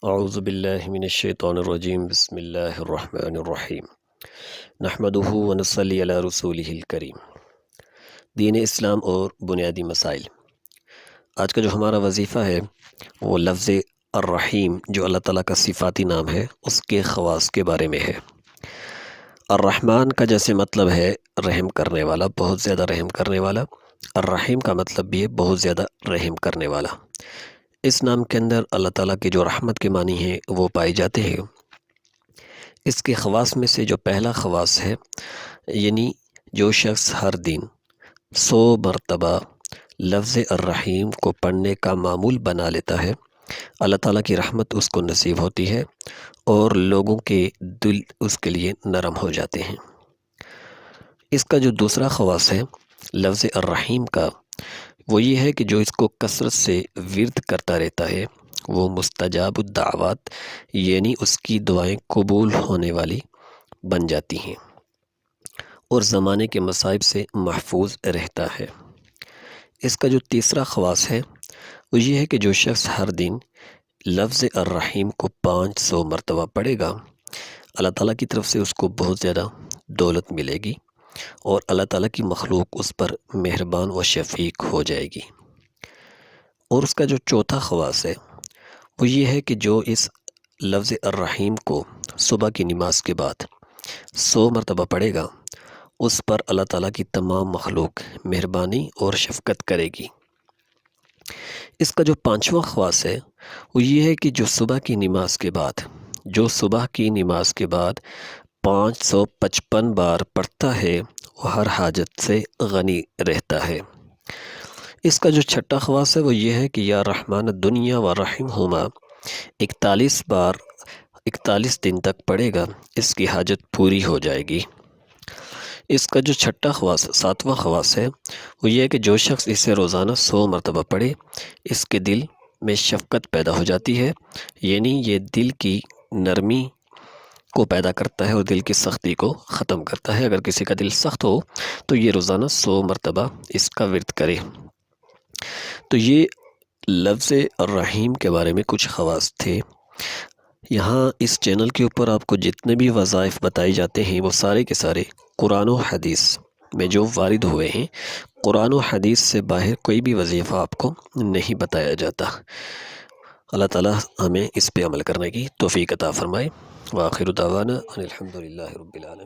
اعوذ باللہ من الشیطان الرجیم بسم اللہ الرحمن الرحیم نحمدہ ونصلی علی رسولہ الکریم۔ دین اسلام اور بنیادی مسائل۔ آج کا جو ہمارا وظیفہ ہے وہ لفظ الرحیم جو اللہ تعالیٰ کا صفاتی نام ہے اس کے خواص کے بارے میں ہے۔ الرحمن کا جیسے مطلب ہے رحم کرنے والا، بہت زیادہ رحم کرنے والا۔ الرحیم کا مطلب بھی ہے بہت زیادہ رحم کرنے والا۔ اس نام کے اندر اللہ تعالیٰ کی جو رحمت کے معنی ہیں وہ پائے جاتے ہیں۔ اس کے خواص میں سے جو پہلا خواص ہے، یعنی جو شخص ہر دن 100 مرتبہ لفظ الرحیم کو پڑھنے کا معمول بنا لیتا ہے، اللہ تعالیٰ کی رحمت اس کو نصیب ہوتی ہے اور لوگوں کے دل اس کے لیے نرم ہو جاتے ہیں۔ اس کا جو دوسرا خواص ہے لفظ الرحیم کا، وہ یہ ہے کہ جو اس کو کثرت سے ورد کرتا رہتا ہے وہ مستجاب الدعوات، یعنی اس کی دعائیں قبول ہونے والی بن جاتی ہیں اور زمانے کے مصائب سے محفوظ رہتا ہے۔ اس کا جو تیسرا خواص ہے وہ یہ ہے کہ جو شخص ہر دن لفظ الرحیم کو 500 مرتبہ پڑھے گا، اللہ تعالیٰ کی طرف سے اس کو بہت زیادہ دولت ملے گی اور اللہ تعالیٰ کی مخلوق اس پر مہربان و شفیق ہو جائے گی۔ اور اس کا جو چوتھا خواص ہے وہ یہ ہے کہ جو اس لفظ الرحیم کو صبح کی نماز کے بعد 100 مرتبہ پڑھے گا، اس پر اللہ تعالیٰ کی تمام مخلوق مہربانی اور شفقت کرے گی۔ اس کا جو پانچواں خواص ہے وہ یہ ہے کہ جو صبح کی نماز کے بعد 555 بار پڑھتا ہے وہ ہر حاجت سے غنی رہتا ہے۔ اس کا جو چھٹا خواص ہے وہ یہ ہے کہ یا رحمان الدنیا و رحمہما 41 بار 41 دن تک پڑھے گا، اس کی حاجت پوری ہو جائے گی۔ اس کا جو چھٹا خواص، ساتواں خواص ہے وہ یہ ہے کہ جو شخص اسے روزانہ 100 مرتبہ پڑھے، اس کے دل میں شفقت پیدا ہو جاتی ہے، یعنی یہ دل کی نرمی کو پیدا کرتا ہے اور دل کی سختی کو ختم کرتا ہے۔ اگر کسی کا دل سخت ہو تو یہ روزانہ 100 مرتبہ اس کا ورد کرے۔ تو یہ لفظ الرحیم کے بارے میں کچھ خواص تھے۔ یہاں اس چینل کے اوپر آپ کو جتنے بھی وظائف بتائی جاتے ہیں وہ سارے کے سارے قرآن و حدیث میں جو وارد ہوئے ہیں، قرآن و حدیث سے باہر کوئی بھی وظیفہ آپ کو نہیں بتایا جاتا۔ اللہ تعالیٰ ہمیں اس پہ عمل کرنے کی توفیق عطا فرمائے۔ وآخر دعوانا ان الحمد للہ رب العالمین۔